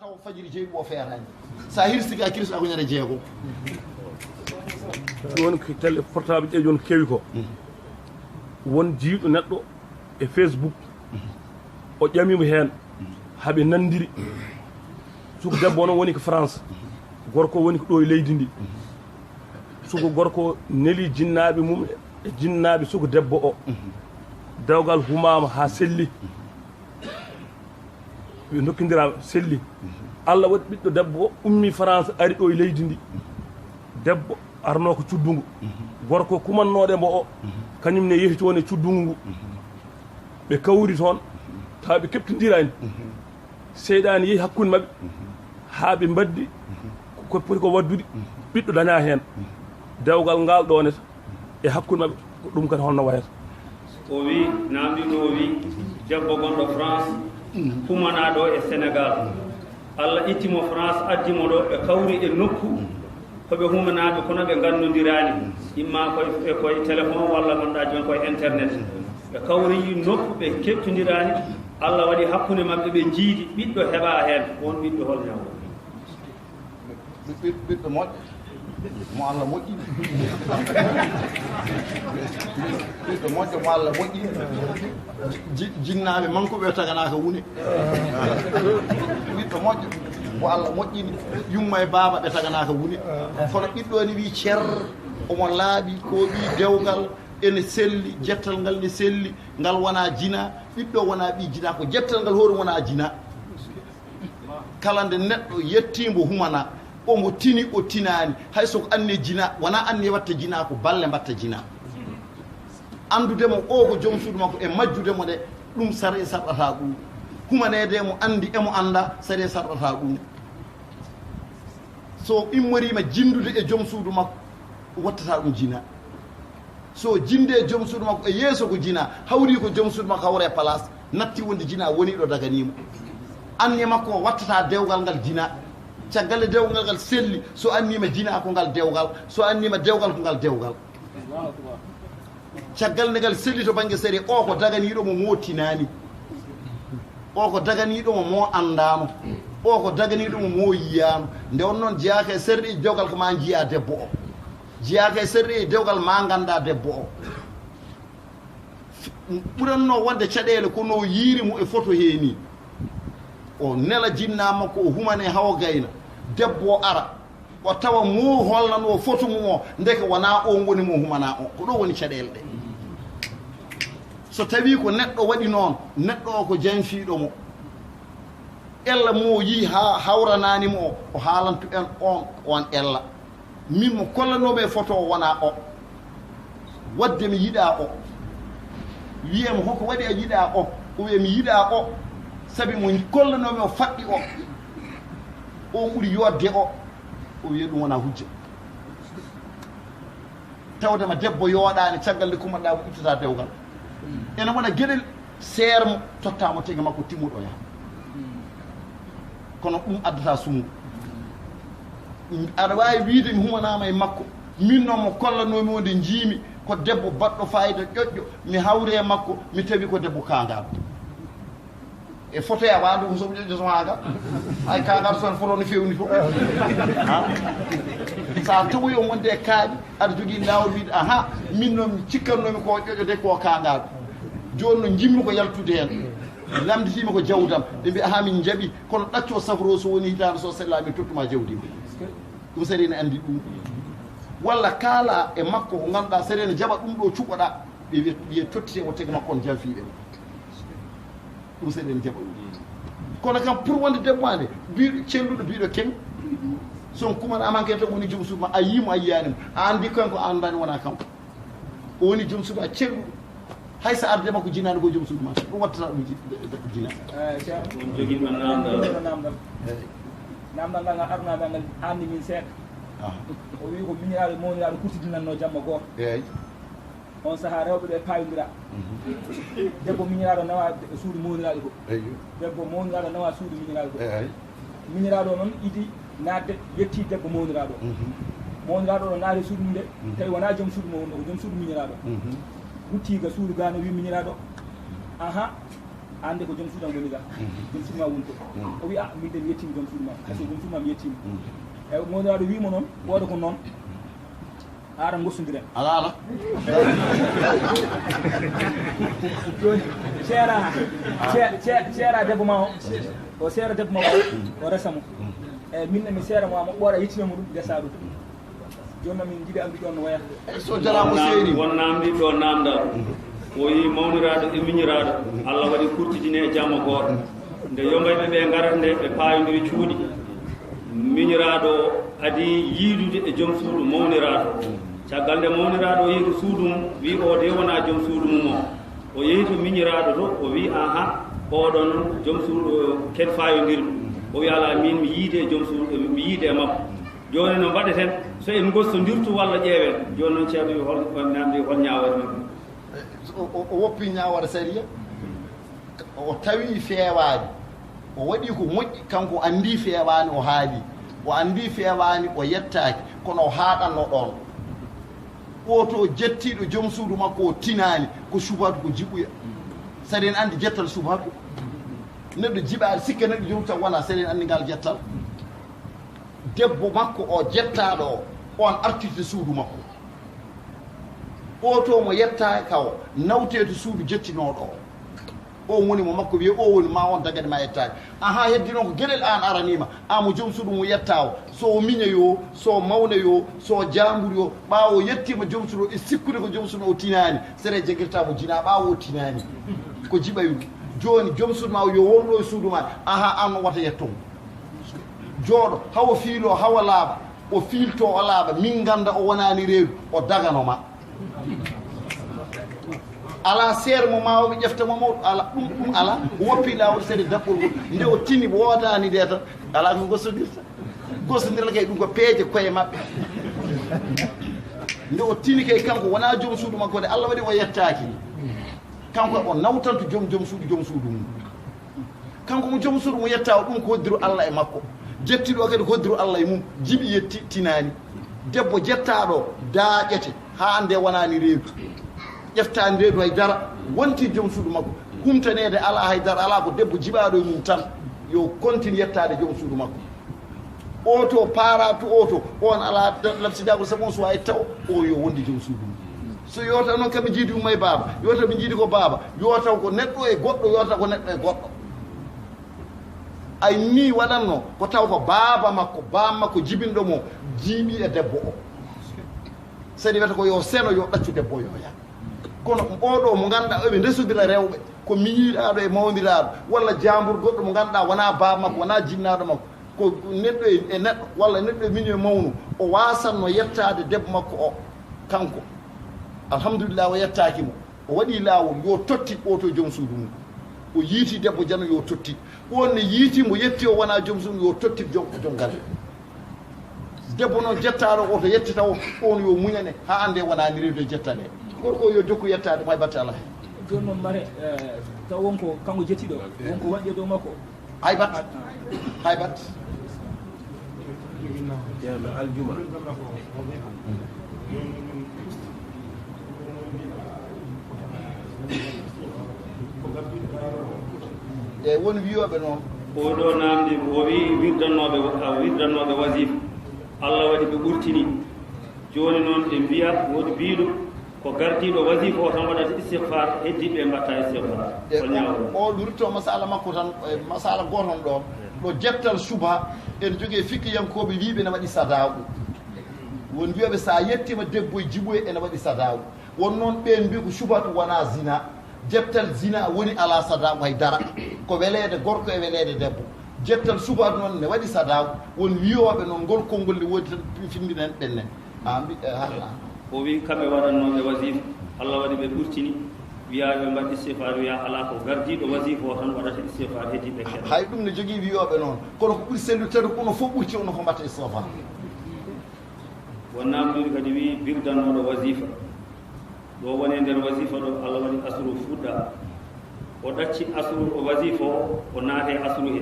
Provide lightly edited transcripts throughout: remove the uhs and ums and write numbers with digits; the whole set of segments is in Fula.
taw fajiri jeeyi o feerani sa hirsiga kirsa ko ñande jeego won ko tele portable ɗe joni kewi ko won jiiɗo neɗɗo e Facebook o ƴamimo heen haɓe nandiri suko debbo noon woni ko France gorko woni ko ɗo e leydi ndi suko gorko neli jinnaɓe mum e jinnaɓe suko debbo o dewgal humama ha selli ɓe dokkidira selli Allah waɗi ɓiɗɗo debbo o ummi France ari ɗo e leydi ndi debbo arno ko cuddungu gorko kumannoɗe mbo o kañum ne yehi toon e cuddungu ngu ɓe kawri toon taw ɓe keptodirani seyɗani yeehi hakkude mabɓe ha ɓe mbaddi ko poti ko waddude ɓiɗɗo daña hen dewgal ngal ɗoneta e hakkude mabɓe ko ɗum kadi holno wayata o wi namdiɗo o wi debbo gonɗo France humanaɗo e Sénégal Allah ittimo France addimo ɗo ɓe kawri e nokku koɓe humanaɓe kono ɓe gannodirani imma koye téléphone walla ganduɗa joni koye internet ɓe kawri nokku ɓe keptodirani Allah waɗi hakkude mabɓe ɓe jiidi ɓiɗɗo heeɓa hen won ɓiɗɗo hol ñaw ɓiɗɗo moƴƴo mo Allah moƴƴi ɓiɗɗo moƴƴo mo Allah moƴƴi jinnaɓe manqueɓe taganaka wune ɓiɗɗo moƴƴo mo Allah moƴƴini yumma e baaba ɓe taganaka wune kono ɓiɗɗo ni wi cer omo laaɓi ko ɓi dewgal ene selli jettal ngal ne selli ngal wona jina ɓiɗɗo wona ɓi jina ko jettal ngal hoore wona jina kala nde neɗɗo yettimbo humana omo tini o tinani hay soko anne jina wona anne watta jina ko balle mbatta jina andudemo o ko joom suudu makko e majjudemo de ɗum sare sarɗata ɗum humanede mo andi emo anda sare sarɗata ɗum so immorima jindude e joom suudu makko wattata ɗum jina so jinde e joom suudu makko e yeeso ko jina hawri ko joom suudu makko hawre place natti wonde jina woni ɗo daganimo anne makko wattata dewgal ngal jina caggal dewgal ngal selli so annima jina ko ngal dewgal so annima dewgal ko ngal dewgal caggal nde ngal selli to banggue sari o ko daganiɗo mo mottinani o ko daganiɗo mo andano o ko daganiɗo mo yiyano nde on noon jeyaka e serɗe e dewgal ko ma jiiya debbo o jeyaka e serɗe e dewgal ma ganda debbo o ɓuranno wonde caɗele kono yiirimo e photo heeni o nela jinna makko o humane hawo gayna debbo o ara o tawa mo holnano photo mum o ndeke wona on woni mo humana o ko ɗo woni caɗele ɗe so tawi ko neɗɗo waɗi noon neɗɗo o ko janfiɗo mo ella mo yi ha hawrananimo o haalantu en on ella min mo kollanoɓe photo o wona o wadde mi yiɗa o wiyemo hoko waɗi a yiɗa o wiye mi yiɗa o sabi mo kollanomi o faɗɗi o on ɓuuri yodde o wiye ɗum wona hujja tawdema debbo yooɗani caggal nde kumanɗa mo ittata dewgal ene wona gueɗel seermo tottamo tege makko timmuɗo yaha kono ɗum addata sumu aɗa wawi wiide mi humanama e makko min noon mo kollanomi wonde jiimi ko debbo baɗɗo fayida ƴoƴƴo mi hawre e makko mi tawi ko debbo kangal e photo ya waɗum ko somo ƴoƴƴo somaga hay kangal son photo no fewni fof sa tawi on wonde e kaaƴi aɗa jogui lawol wiide aha min noon mi cikkannomi ko ƴoƴƴo de ko kangal joni no jimmi ko yaltude hen lamditima ko jawdam ɓe mbi aha min jaaɓi kono ɗacco safro so woni hitande so sellami tottuma jawdima ɗum sarine andi ɗum walla kaala e makko ko ganduɗa sarine jaɓa ɗum ɗo cuɓoɗa ɓe wiye tottite o tege makko on janfiɓe ɗum sarine jaɓa ɗum kono kam pour wonde debboade mbiɗo celluɗo mbiɗo keng son kumana amanke tan woni joom suuduma a yimo a yiyanimo a andi kanko a andani wona kanko o woni joom suudu a celluɗo hay so arde makko jinani ko joom suudu ma ɗum wattata ɗum jina ɗum joguima namdal namdal ngal arnagal ngal anni min seeɗa o wi ko miñiraɗo mawniraɗo kurtidinanno jamma goto eyyi on saaha rewɓe ɓe pawidira debbo miñiraɗo nawa suudu mawniraɗo ko debbo mawniraɗo nawa suudu miñiraɗo ko miñiraɗo noon idi nadde yetti debbo mawniraɗo mawniraɗo ɗo naati suudu mum de tawi wona joom suudu mo wonno ko joom suudu miñiraɗo ruttiga suudu ga no wi miñiraɗo aha ande ko joom suudu am woni ga joom suudu ma woni to o wi min de mi yettima joom suudu ma hayso joom suudu ma mi yettima eyyi mawnaɗo wimo noon ɓooɗo ko noon ara gossodiren ala joni seera debbo ma o seera debbo ma o resamo eyyi minne mi seera mo mo ɓooɗa yettinamo ɗum desa ɗum joni noon min jiiɗi andude ɗon no wayata so jaramo seeri won namdi ɗo namdal o yi mawniraɗo e miñiraɗo Allah waɗi kurtidine e jamma goto nde yombayɓe ɓe garat nde ɓe payodiri cuuɗi miñiraɗo adi yiidude e joom suudu mawniraɗo caggal nde mawniraɗo o yehi to suudu mum wi o de wona joom suudu mum o yehi to miñiraɗo to o wi aha oɗon joom suudu ken fayodirɗo o wi ala min mi yiide e joom suudu mi yiide e makko joni no mbaɗeten so en gossodirtu walla ƴeewen joni noon ceerno wi hol namdi hol ñawore men o woppi ñawara sariya o tawi feewani o waɗi ko moƴƴi kanko andi feewani o haali o andi feewani o yettaki kono o haaɗanno ɗon oto jettiɗo joom suudu makko o tinani ko subatu ko jiɓuya saɗa en andi jettal subatu neɗɗo jiɓaɗo sikka neɗɗo joom tan wona saɗa en andi ngal jettal debbo makko o jettaɗo o on artirde suudu makko oto mo yetta kaw nawteto suudu jettinoɗo o woni mo makko wiye o woni ma on dagade ma yettade aha heddi noon ko gueɗel an aranima amo joom suudu mo yetta o so miña yo so mawna yo so jambur yo ɓawo yettima joom suudu e sikkude ko joom suudu o tinani sere jaguirtamo jina ɓawo o tinani ko jiɓayu joni joom suudu ma yo wonɗo e suudu ma aha an wata yettomo jooɗo hawo fiilo hawa laaɓa o fiilto o laaɓa min ganda o wonani reedu o daganoma ala seere mo mawoɓe ƴeftamo mawɗo ala ɗum ala woppi lawol seede daɓɓol ngol nde o tini wodani nde tan ala ko gossodirla kay ɗum ko peeje koye mabɓe nde o tini kay kanko wona joom suudu makko de Allah waɗi o yettaki kanko o nawtanto joom suudu mum kanko mo joom suudu mo yetta o ɗum ko hoddiru Allah e makko jettiɗo kadi ko hoddiru Allah e mum jiɓi yetti tinani debbo jettaɗo daaƴete ha nde wonani reedu ƴeftani reedu haydara wonti joom suudu makko humtanede ala haydara ala ko debbo jiɓaɗo e mum tan yo continue yettade joom suudu makko oto para to oto on ala labsidagol sabu on suwa e taw o yo wondi joom suudu mum so yota noon kamɓe jiidi umma e baaba yota ɓe jiidi ko baaba yotaw ko neɗɗo e goɗɗo yota ko neɗɗo e goɗɗo ay ni waɗanno ko taw ko baaba makko bam makko jibinɗo mo jiiɓi e debbo o sadi wiyata ko yo seno yo ɗaccu debbo yoya kono oɗo mo ganduɗa eɓe ndesodira rewɓe ko miñiɗaɗo e mawdiraɗo walla jambur goɗɗo mo ganduɗa wona baaba makko wona jinnaɗo makko ko neɗɗo e neɗɗo walla neɗɗo e miño e mawnu o wasanno yettade debbo makko o kanko alhamdulillah o yettaki mo o waɗi lawol yo totti oto joom suudu mum o yiiti debbo jano yo totti on ne yiiti mo yetti o wona joom suudu yo totti joom galle debbo noon jettaɗo oto yetti taw on yo muñane ha ande wonani rewde jettade gorko yo dokku yettade may batte Allah joni noon mare taw wonko kanko jettiɗo wonko waɗi e dow makko haybat aljuma e won wiyoɓe noon oɗo namdi o wi wirdannoɓe wasifa Allah waɗi ɓe ɓurtini joni noon ɓe mbiya woodi mbiɗo ko gardiɗo wasifa o tan waɗata istighfar heddiɓe mbatta istighfar o ɗurito masala makko tan masala goton ɗo jettal suba en jogui fikkiyankoɓe wiɓe ne waɗi sadaku won wiyoɓe sa yettima debbo e jiɓoye ene waɗi sadaku won noon ɓen mbi ko subatu wona zina jettal zina woni ala sadaku haydara ko welede gorko e welede debbo jettal subatu noon ne waɗi sadaku won wiyoɓe noon ngol konngol ne woodi tan findinen ɓennen o wi kamɓe waɗannoɓe wasifa Allah waɗi ɓe ɓurtini wiyaɓe mbaɗ istighfar wiya ala ko gardiɗo wasifa o tan waɗata istighfar heddiɓe keɗa hay ɗum ne jogui wiyoɓe noon kono ko ɓuuri sellutede kono fof ɓurti ono ko mbatta istighfar won namdude kadi wi birdannoɗo wasifa ɗo woni nder wasifa ɗo Allah waɗi asru fuɗɗa o ɗacci asru o wasifa o naate asru he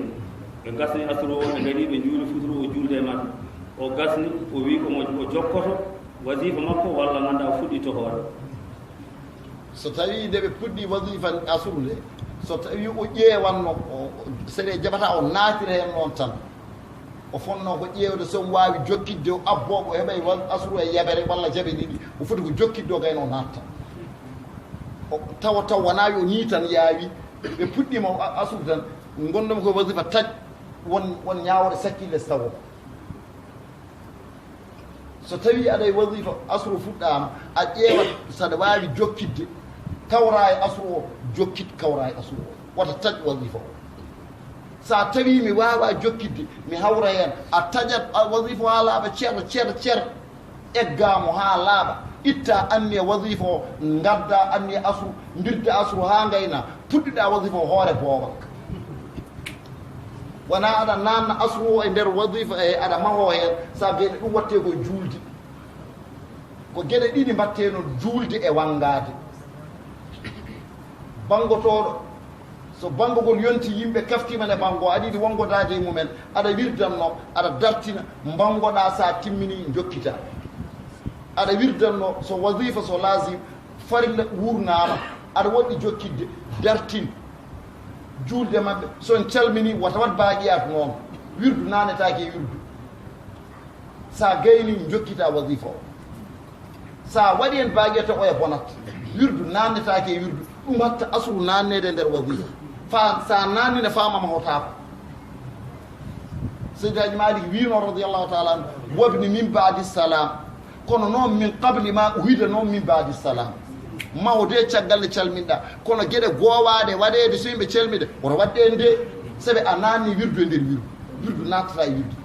ɓe gasni asru o ɓe gari ɓe juuli futuru o julde maɓɓe o gasni o wi komo o jokkoto wasifa makko walla ganda o fuɗɗi to hoore so tawi nde ɓe puɗɗi wasifa asru nde so tawi o ƴeewanno seɗe jaɓata o naatira heen noon tan o fonno ko ƴeewde so mo waawi jokkidde o abbooɓo heɓay asru e yebere walla jaɓe ɗiɗi o foti ko jokkidde o gayno naatta tawa taw wonaa yo nii tan yaawi ɓe puɗɗima asru tan gonnomi ko wasifa taj won ñaawore sakkilles tawo so tawi aɗa e wasifa asru fuɗɗama a ƴeewat saɗa waawi jokkidde kawra e asru o jokkid kawra e asru o wata taj wasifa o sa tawi mi wawa jokkidde mi hawra hen a taƴat wasifa o ha laaɓa ceer eggamo ha laaɓa itta anni e wasifa o gadda anni e asru dirda asru ha gayna puɗɗiɗa wasifa o hoore boowal wona aɗa nanna asru o e nder wasifa e aɗa maho hen sa beene ɗum watte ko juulde ko gueɗe ɗiɗi mbatte noon juulde e wangade bangotoɗo so bangogol yonti yimɓe kaftimane bango aɗa yiɗi wongodade e mumen aɗa wirdanno aɗa dartina bangoɗa sa timmini jokkita aɗa wirdanno so wasifa so lasim farilla wurnama aɗa woɗɗi jokkidde dartin juulde mabɓe son calmini wata wat baaqiyat noon wirdu nanetake wirdu sa gayni jokkita wasifa o sa waɗi hen baaqiyata oya bonat wirdu nannetake wirdu ɗum hatta asru nannede nder wasifa fa sa nannine famama hotako seydaji malik wino radiallahu taala anu wabni min badi salam kono noon min qable ma uhida noon min badi salam mawde caggalle calminɗa kono gueɗe gowaɗe waɗede so yimɓe calmide woto waɗɗe nde saabi a nanni wirdu e nder wirdu nattata e wirdu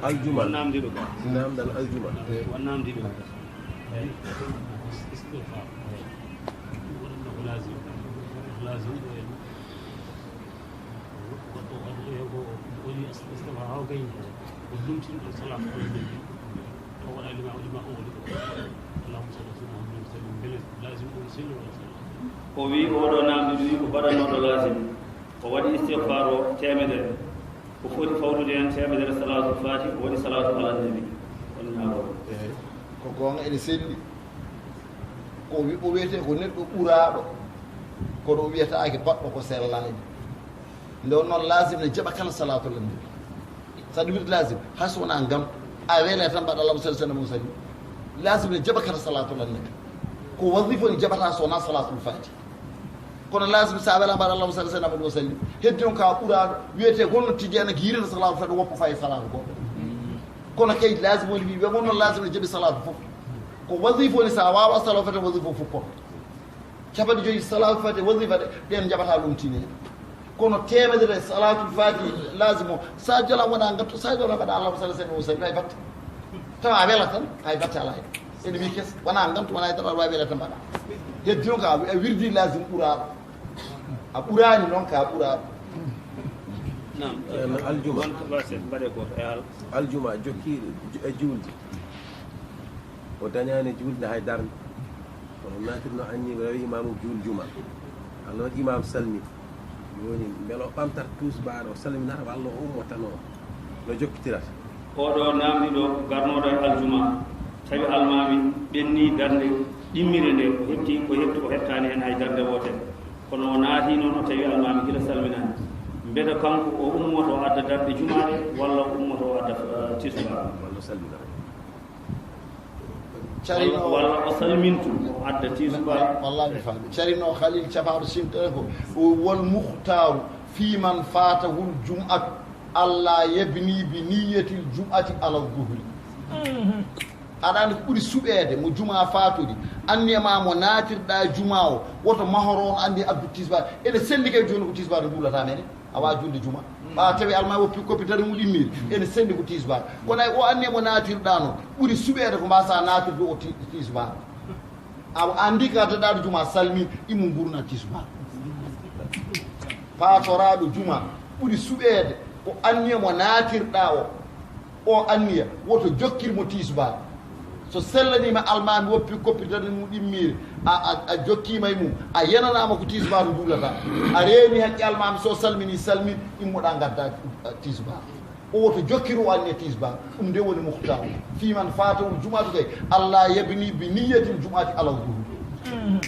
aljuma namdiɗo ga namdal aljuma namdiɗo o wi oɗo namdiɗo wi ko baɗannoɗo lasim o waɗi istihfar o temedere o foti fawtude hen temedere salatu fati o waɗi salatu ala nabi on ñaawoo ko gonga ene selli ko o wiyete ko neɗɗo ɓuraɗo kono o wiyetake baɗɗo ko sellaji nde on noon lasim ne jaɓa kala salatu ala nabi saɗa wirde lasim hay so wona gam a weele tan mbaɗa allahma salli sallam mum salli lasim ne jaɓa kala salatu ala nabi ko wasifa ne jaɓata so wona salatul fati kono lasim sa wela mbaɗa allahma salli sallam mum salli heddi on ka ɓuraɗo wiyete gonno tigi ene ko yirina salatu fati woppa fayi salatu goɗɗo kono kay lasim woni wi wonno lasim ne jaɓi salatu fof ko wasifa ni sa wawa salatu fati wasifa fof pot capanɗe joyi salatu fati wasifa ɗe ɗen jaɓata ɗum tine kono temedere salatul fati lasim o sa jala wona gatto sa jala mbaɗa allahma salli sallam mum salli hay batte tawa a wela tan hay batte ala hen ene wi kes wona gantu wona dara wawi wela tan mbaɗa heddi on ka a wirdi lasim ɓuraɗo a ɓurani noon ka ɓuraɗo aljuma mbaɗe goto e haala aljuma jokkiɗo e juulde o dañani juulde hay darde kono natirno anni wawi imamu juul juma alors noon imam salmi woni beele o ɓamtata tusbaɗo o salminata walla o ummotano no jokkitirata oɗo namdiɗo garnoɗo e aljuma tawi almami ɓenni darde ɗimmire nde ko hetti ko hettani hen hay darde woten kono o naati noon o tawi almami gila salminani mbeɗa kanko o ummoto o adda darde jumaɗe walla o ummoto o adda tisuba walla salminata carino walla o salmintu o adda tisuba wallahi faami carino khalil cafaɗo simtata ko wol muhtaru fiman fatahul jum'atu allah yabni bi niyatil jum'ati ala zuhri aɗa andi ko ɓuuri suɓede mo juma fatude anniyama mo natirɗa juma o woto mahoro on andi abdu tisbar ene selli kay joni ko tisbar ne duulata mene awa julde juma ɓa tawi alma woppi koppi tari mum ɗimmiri ene sendi ko tisbar kono ay o anni mo natirɗa noon ɓuuri suɓede ko mbasa natirde o tisbar a andi ka daɗaɗo juma salmi immo gurna tisbar patoraɗo juma ɓuuri suɓede o anniya mo natirɗa o anniya woto jokkirmo tisbar so sellanima almami woppi koppitade mum ɗimmiri a jokkima e mum a yananama ko tisbaru duulata a reeni haqqi almami so salmini salmin immoɗa gadda tisbar o woto jokkiru o anniya tisbar ɗum nde woni muhtar fiman fatawul jumatu kay allah yabni bi niyatil jumati ala zuhur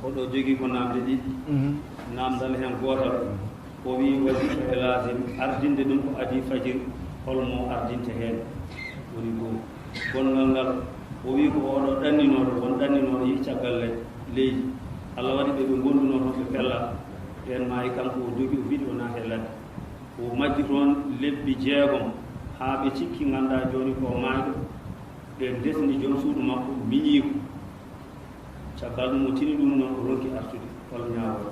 oɗo jogii ko namde ɗiɗi namdal heen gootal o wii wasifa e lasim ardinde ɗum ko adi fajir holmo ardinte heen woni goo gonngal ngal o wii ko oɗo ɗanninooɗo won ɗanninooɗo yi caggal leydi Allah waɗi ɓe gondunoo toon ɓe pellal ɓeen maayi kanko o jogii o wiɗi o naata e ladde o majji toon lebbi 6 haa ɓe cikki nganndaa jooni ko maayɗo ɓe desni joom suudu makko miñii ko caggal ɗum o tini ɗum noon o ronki artude walla ñaawol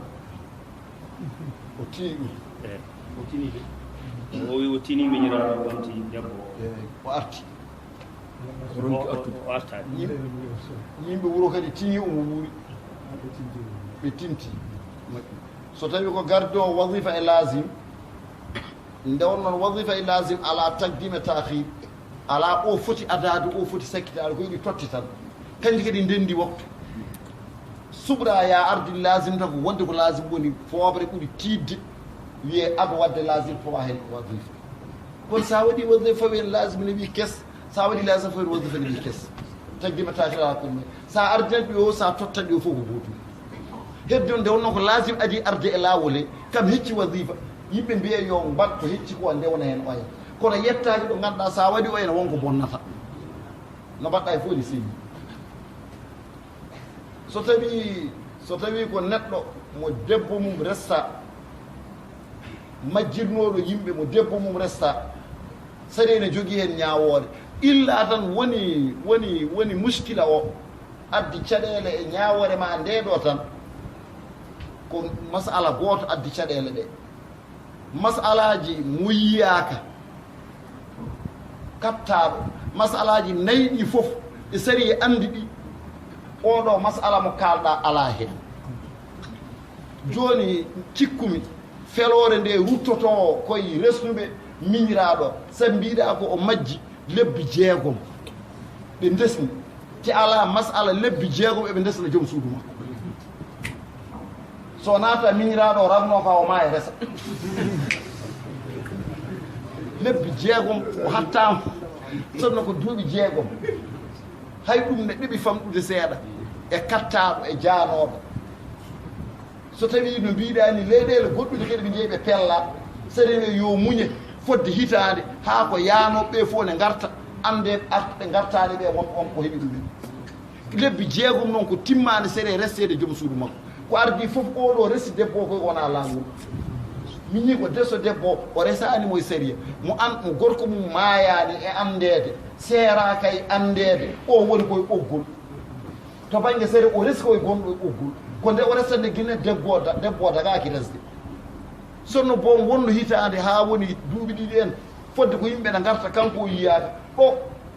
o tini ɗum eyi o tini ɗum o wi o tini miñiraaɗo ɓamti debbo o arti o artaani yimɓe wuro kadi tini omo wuuri ɓe tinti so tawi ko garde o wasifa e lasim nde on noon wasifa e lasim ala tagdime tahir ala o foti adade o foti sakkitade ko yiɗi totti tan kanji kadi ndendi waktu suɓra ya ardi lasim tan ko wonde ko lasim woni foobre ɓuri tidde wiye ado wadde lasim fowa hen wasifa kono sa waɗi wasifa fawi en lasim ne wi kes sa waɗi lasim fawi wasifa ne wi kes tagdime tahir ala komme sa ardianɓe o sa tottanɓe o fof ko gotum hedde on nde wonnoon ko lasim adi arde e laawol he kam hecci wasifa yimɓe mbiye yo mbat to hecci ko nde wona heen oya kono yettaki ɗo ngannduɗaa sa waɗi o ene wonko bonnata no mbaɗɗa e fof ne seeɗi so tawi ko neɗɗo mo debbo mum resta majjirnoɗo yimɓe mo debbo mum resta sari ene jogii heen ñaawoode illa tan woni muskila o addi caɗeele e ñaawoore ma ndeɗo tan ko masala gooto addi caɗeele ɗe masalaji muyyaka kattaɗo masalaji nayi ɗi fof e sari e andi ɗi oɗo masala mo kalɗa ala hen joni cikkumi felore nde ruttoto koye resnuɓe miñiraɗo sabi mbiɗa ko o majji lebbi 6 ɓe desni te ala masala lebbi 6 eɓe desna joom suudu makko so naata miñiraɗo ranno ka o ma e resa lebbi 6 o hattama sonno ko duuɓi 6 hay ɗum ne ɗiɓi famɗude seeɗa e kattaɗo e jaanoɗo so tawi no mbiɗani leyɗele goɗɗude kadi ɓe jeeyi ɓe pella sarewe yo muñe fodde hitande haa ko yaanoɓe fof ne garta ande artuɓe gartade ɓe wonko heeɓi ɗumen lebbi 6 noon ko timmade sere restede joom suudu makko ko ardi fof oɗo resi debbo koye wona lawol min yi ko deso debbo o resanimo e sérieux mo gorko mum maayani e andede seeraka e andede o woni koye ɓoggol to banggue série o resi koye gonɗo e ɓoggol ko nde o resande guine debbo dagaki resde sonno bon wonno hitande ha woni duuɓi ɗiɗi en fodde ko yimɓe ne garta kanko o yiyade ɗo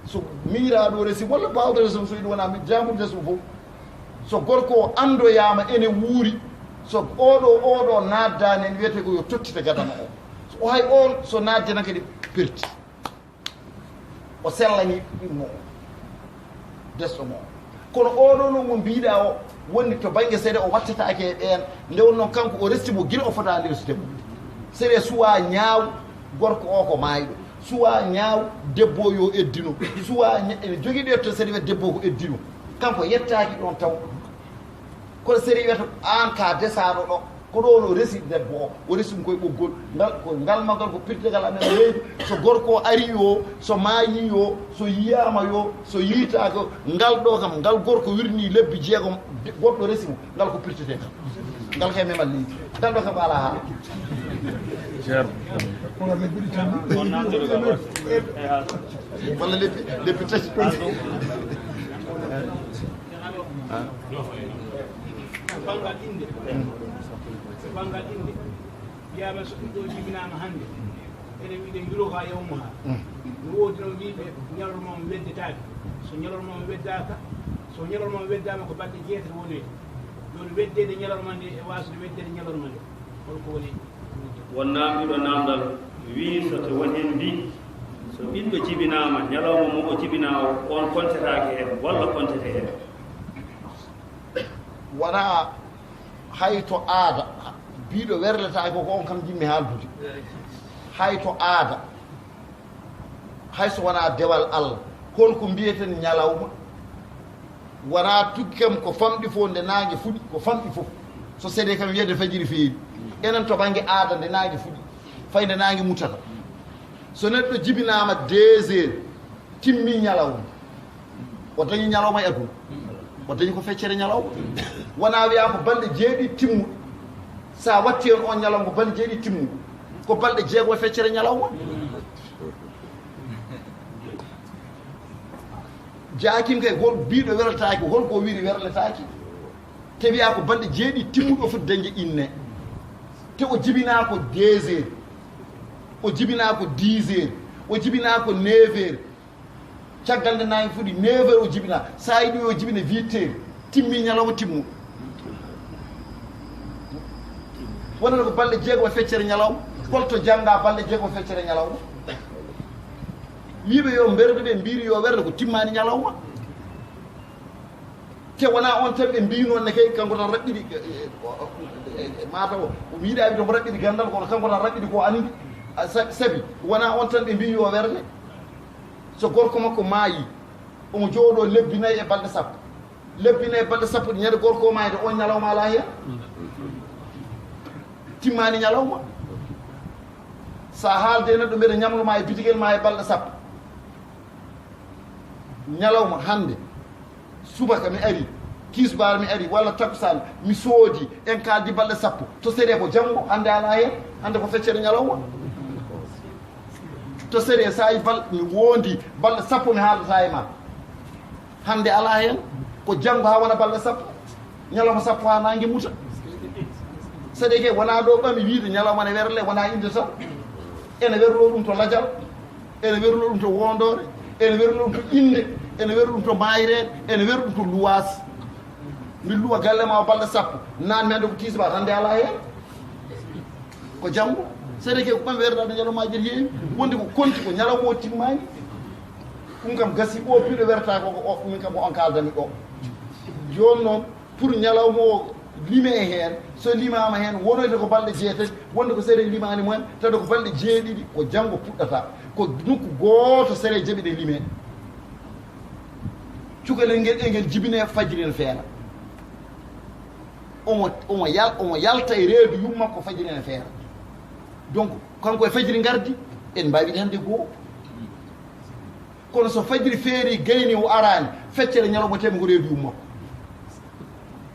so miñiraɗo resi walla bawɗo resum so yiɗi wona jamude resum fof so gorko o andoyama ene wuuri so oɗo naddani en wiyete ko yo tottite gadana o hay on so naddena kadi perti o sellani ɗimmo o desto mo kono oɗo noon mo mbiɗa o woni to banggue seeɗa o wattatake e ɓen nde won noon kanko o restimo guila o fotani resudemo seeɗa suwa ñaaw gorko o ko maayɗo suwa ñaaw debbo yo eddino suwa ene jogui ɗe to seeɗa wiya debbo ko eddino kanko yettaki ɗon taw kono séri wiyata an ka desaɗo ɗo ko ɗo no resi debbo o resum koye ɓoggol ngalmagal ko pirtegal amen leydi so gorko o ari yo so maayi yo so yiyama yo so yiitaka ngal ɗo kam ngal gorko wirni lebbi 6 goɗɗo resimo ngal ko pirtete kam ngal kay memal leydi ngal ɗo kam ala ha walla lebbi 3 bangal inde bangal inde wiyama so ɗum ɗo jibinama hannde ene wiide mbiroka yawmuha mi woodi noon wiiɓe ñalormama weddetake so ñalormama weddaka so ñalormama weddama ko balɗe 7 woni joni weddede ñalorma nde e wasude weddede ñalorma nde holko woni won namdiɗo namdal wi so to woni en mbi so ɓiɗɗo jibinama ñalawma mo o jibina o on kontetake hen walla kontete hen wona hay to aada mbiɗo werletaki ko on kam jimmi haaldude hay to aada hay so wona dewal Allah holko mbiyeten ñalawma wona tukkam ko famɗi fof nde naange fuɗi ko famɗi fof so seede kam wiyede fajiri feewi enen to baŋnge aada nde naange fuɗi fay nde naange mutata so neɗɗo jibinaama 2 heures timmi ñalawma o dañi ñalawma e aduna o dañi ko feccere ñalawma wona wiya ko balɗe 7 timmuɗo sa watti on on ñalawma ko balɗe 7 timmuɗo ko balɗe 6 feccere ñalawma jaakim kay hol biiɗo werlataaki holko wiri werlataaki te wiya ko balɗe 7 timmuɗo foti dañde inne te o jibinaa ko 2 heures o jibinaa ko 10 heures o jibinaa ko 9 heures caggal nde naange fuɗi 9 heures o jibinaa sa yiɗi o jibina 8 heures timmi ñalawma timmuɗo wonata ko balɗe 6 feccere ñalawma holto jannga balɗe 6 feccere ñalawma wiiɓe yo mberɗe ɓe mbiri yo werde ko timmani ñalawma te wona on tan ɓe mbi noon ne kay kanko tan raɓɓiɗi mataw mi yiɗaɓi tomo raɓɓiɗi gandal kono kanko tan raɓɓiɗi ko andi saabi wona on tan ɓe mbi yo werde so gorko makko maayi omo jooɗo lebbi 4 e balɗe 10 lebbi 4 e balɗe 10 ɗi ñande gorko o maayde on ñalawma ala hen timmani ñalawma sa haalde neɗɗo mbiɗa ñamloma e bitiguel ma e balɗe 10 ñalawma hande subaka mi ari kisbar mi ari walla takusan mi soodi en kaldi balɗe 10 to sere ko janggo hande ala hen hande ko feccere ñalawma to sere sa yi bal mi wondi balɗe 10 mi haaldata e ma hande ala hen ko janggo ha wona balɗe 10 ñalawma 10 ha nangue muta sade ke wona ɗo ɓami wiide ñalawma ne werle wona inde tan ene werlo ɗum to ladial ene werlo ɗum to wondore ene werlo ɗum to inde ene weru ɗum to mayrede ene weru ɗum to luwas mi luwa galle ma o balɗe 10 nan mi ande ko kisba hande ala hen ko janggo sede ke ko ɓam werdade ñalawmaji heewi wonde ko konti ko ñalawma o timmani ɗum kam gasi o piɗo werta ko min kam ko on kaldani ɗo joni noon pour ñalawma o lime e heen so limama heen wonoyde ko balɗe 6 wonde ko sere limani mumen tawde ko balɗe 6 ko janggo puɗɗata ko nokku goto sere jaɓi ɗe lime cukalel ngel e ngel jibine fajiri ne feera omo yalta e reedu yummakko fajiri ne feera donc kanko e fajiri gardi en mbawi hande goo kono so fajiri feeri gayni o arani feccere ñalawma temi ko reedu yummakko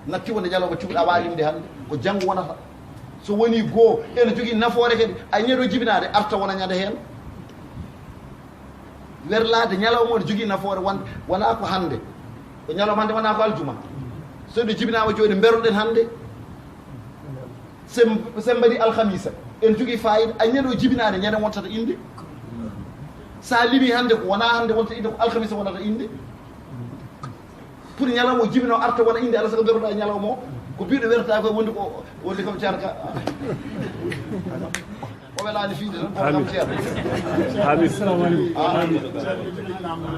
natti wonde ñalawma cukalel a walimde hande ko janggo wonata so woni goo ene jogui nafoore kadi a ñeeɗo jibinade arta wona ñande hen werlade ñalawma ne jogui nafoore wona ko hande ko ñalawma hande wona ko aljuma so ɗo jibinama joni beroɗen hande sen mbaɗi alhamisa en jogui fayida a ñeeɗo jibinade ñande wontata inde sa limi hande ko wona hande wonta inde ko alhamisa wonata inde pour ñalawma o jibino arta wona inde ala sago beroɗa ñalawma o ko biɗo werta koye wonde koɓe ceerka o welani fiide tan kokam ceerno amin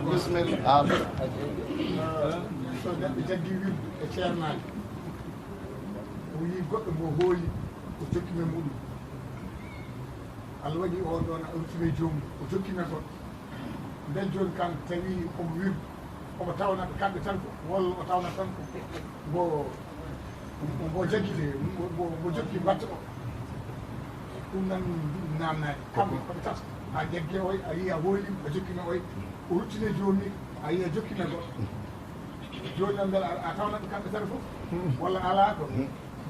bisimilla so neɗɗo jaggi wirde e ceernaade o yii goɗɗo mo hooli o jokkime muɗum Allah waɗi o ɗon a rutime joomum o jokkime goɗɗo nden jooni kan tawi omo wirde omo tawnaɓe kamɓe tan walla o tawna tan mbo jaggite mbo jokki batte o ɗum nan namnade kamɓe koɓe tata ha jegge oy a yii a hoolim a jokkime oy o ruttine joomi a yii a jokkime goɗɗo joni noon beele a tawnaɓe kamɓe tan fof walla ala ɗo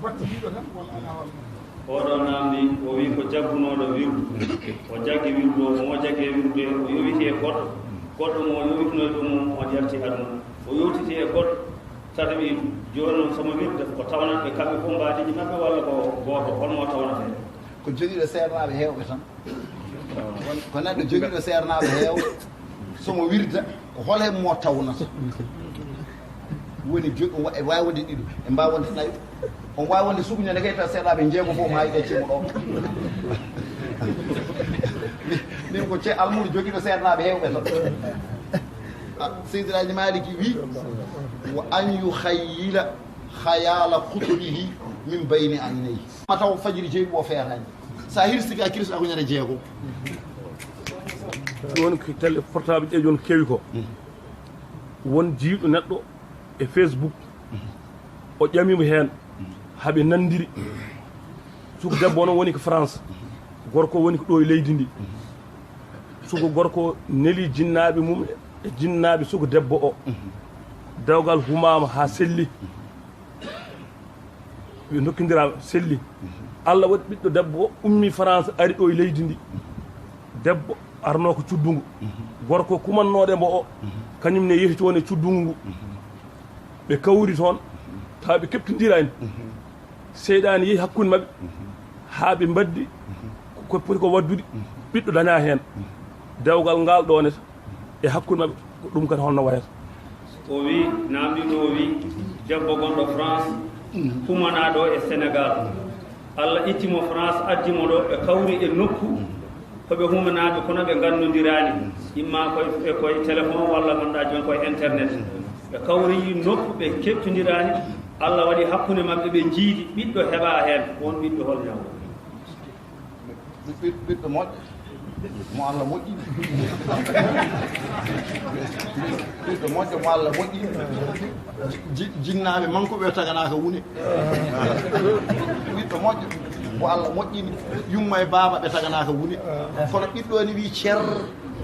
batte ɗiɗo tan walla ala walla oɗo namdi o wi ko jaggunoɗo wirdu o jaggi wirdu o mo jaggi wirdu o yowiti e goɗɗo mo yowitinoy ɗum on yarti aduna o yowtiti e goɗɗo tata wi joni noon somo wirde ko tawnatɓe kamɓe fof mbaɗiji mabɓe walla ko goto holmo tawnata ko joguiɗo sernaɓe hewɓe tan ko neɗɗo joguiɗo sernaɓe hewɓe somo wirda ko hol mo tawnata woni wawi wonde ɗiɗo e mbawi wonde nayo on wawi wonde suguñande kay taw seeɗaɓe jeego fof ma yiɗe cimo ɗo min ko almudo joguiɗo seeɗanaɓe hewɓe tan seydiraji maliki wi wa an yuhayyila hayala hutorihi min bayni aynayhi ma taw fajiri jeeyi o feetani sa hirsiki a kirsa ko ñande jeego won tele portable ƴe joni kewi ko won jiiɗo neɗɗo e Facebook o ƴamimo heen haɓe nandiri suko debbo noon woni ko France gorko woni ko ɗo e leydi ndi suko gorko neli jinnaaɓe mum e jinnaaɓe suko debbo o dewgal humama ha selli ɓe dokkidirama selli Allah waɗi ɓiɗɗo debbo o ummi France ari ɗo e leydi ndi debbo arno ko cuddungu gorko kumannoɗe mbo o kañum ne yehi toon e cuddungu ngu ɓe kawri toon tawa ɓe keptodirani seyɗani yeehi hakkude mabɓe ha ɓe mbaddi ko poti ko waddude ɓiɗɗo daña hen dewgal ngal ɗoneta e hakkude mabɓe ko ɗum kadi holno wayata o wi namdiɗo o wi debbo gonɗo France humanaɗo e Sénégal Allah ittimo France addimo ɗo ɓe kawri e nokku koɓe humanaɓe kono ɓe gandodirani imma koye téléphone walla ganduɗa joni koye internet ɓe kawri nokku ɓe keptodirani Allah waɗi hakkude mabɓe ɓe jiidi ɓiɗɗo heɓa hen won ɓiɗɗo hol ñaw ɓiɗɗo moƴƴo mo Allah moƴƴi ɓiɗɗo moƴƴo mo Allah moƴƴi jinnaɓe manqueɓe taganaka wune ɓiɗɗo moƴƴo mo Allah moƴƴini yumma e baaba ɓe taganaka wune kono ɓiɗɗo ni wi cer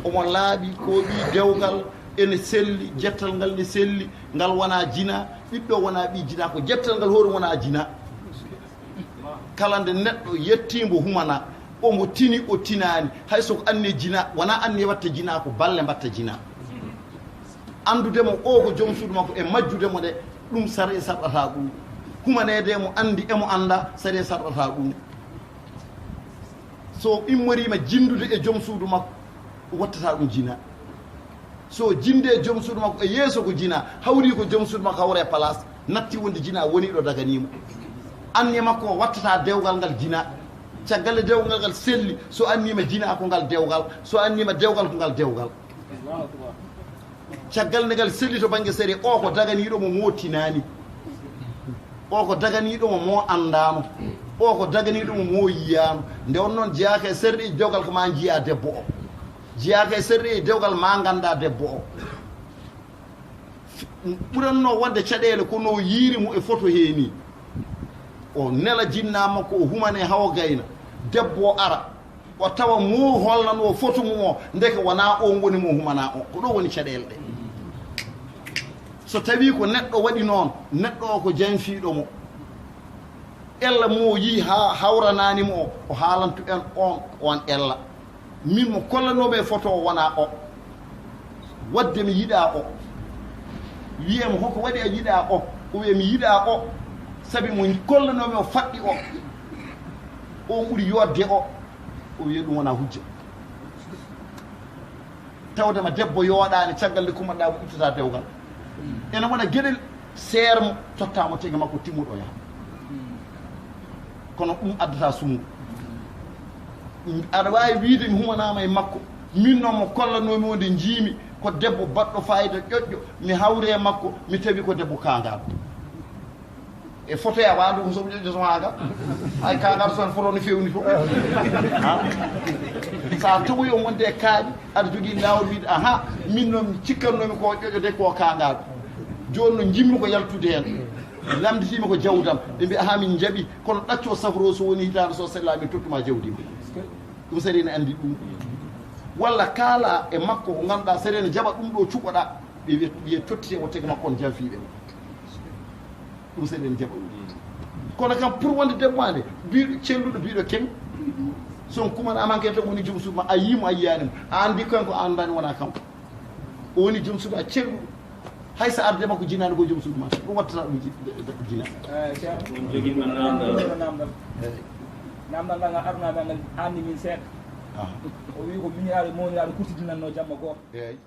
omo laaɓi ko ɓi dewgal ene selli jettal ngal ne selli ngal wona jina ɓiɗɗo wona ɓi jina ko jettal ngal hoore wona jina kala nde neɗɗo yettimbo humana omo tini o tinani hay soko anne jina wona anne watta jina ko balle mbatta jina andudemo o ko joom suudu makko e majjudemo de ɗum sare sarɗata ɗum humanede mo andi emo anda sare sarɗata ɗum so immorima jindude e joom suudu makko wattata ɗum jina so jinde e joom suudu makko e yeeso ko jina hawri ko joom suudu makko hawre place natti wonde jina woni ɗo daganimo anne makko o wattata dewgal ngal jina caggal dewgal ngal selli so annima jina ko ngal dewgal so annima dewgal ko ngal dewgal caggal nde ngal selli to banggue sari o ko daganiɗomo mo tinani o ko daganiɗomo mo andano o ko daganiɗomo mo yiyano nde on noon jeyaka e serɗe dewgal ko ma jiiya debbo o jeyaka e serɗe dewgal ma ganda debbo o ɓuranno wonde caɗele kono yiirimo e photo heeni o nela jinna makko o humane hawa gayna debbo o ara o tawa mo holnano photo mum o ndeke wona on woni mo humana o ko ɗo woni caɗele ɗe so tawi ko neɗɗo waɗi noon neɗɗo o ko janfiɗo mo ella mo yi ha hawrananimo o haalantu en on ella min mo kollanoɓe e photo o wona o wadde mi yiɗa o wiyemo hoko waɗi a yiɗa o wiya mi yiɗa o sabi mo kollanomi o faɗɗi o on ɓuuri yodde o wiya ɗum wona hujja tawdema debbo yooɗani caggal nde kumanɗa mo ittata dewgal ene wona gueɗel seermo tottamo tege makko timmuɗo yaha kono ɗum addata sumungu aɗa wawi wiide mi humanama e makko min noon mo kollanomi o nde jiimi ko debbo baɗɗo fayida ƴoƴƴo mi hawre e makko mi tawi ko debbo kangal e photo ya waɗu ko somo ƴoƴƴo somaga hay kangal son photo no fewni fof sa tawi o wonde e kaaƴi aɗa jogui lawol wiide aha min noon cikkannomi ko ƴoƴƴo de ko kangal joni no jimmi ko yaltude hen lamditima ko jawdam ɓe mbi aha min jaaɓi kono ɗacco safro so woni hitande so sella min tottuma jawdima ɗum sari ne andi ɗum walla kaala e makko ko ganduɗa sari ne jaɓa ɗum ɗo cuɓoɗa ɓe wiye tottite o tege makko on janfiɓe ɗum sari ne jaɓa ɗum kono kam pour wonde debbo biɗo celluɗo biɗo keng son kumana amanke tan woni joom suuma a yimo a yiyanimo a andi kanko a andani wona kanko o woni joom suudu a celluɗo hay so arde makko jinani ko joom suudu ma ɗum wattata ɗum jina on joguima namdal namdal ngal ngal arnagal ngal anni min seeɗa o wi ko miñiraɗo mowniraɗo kurtidinanno jamma goto eyyi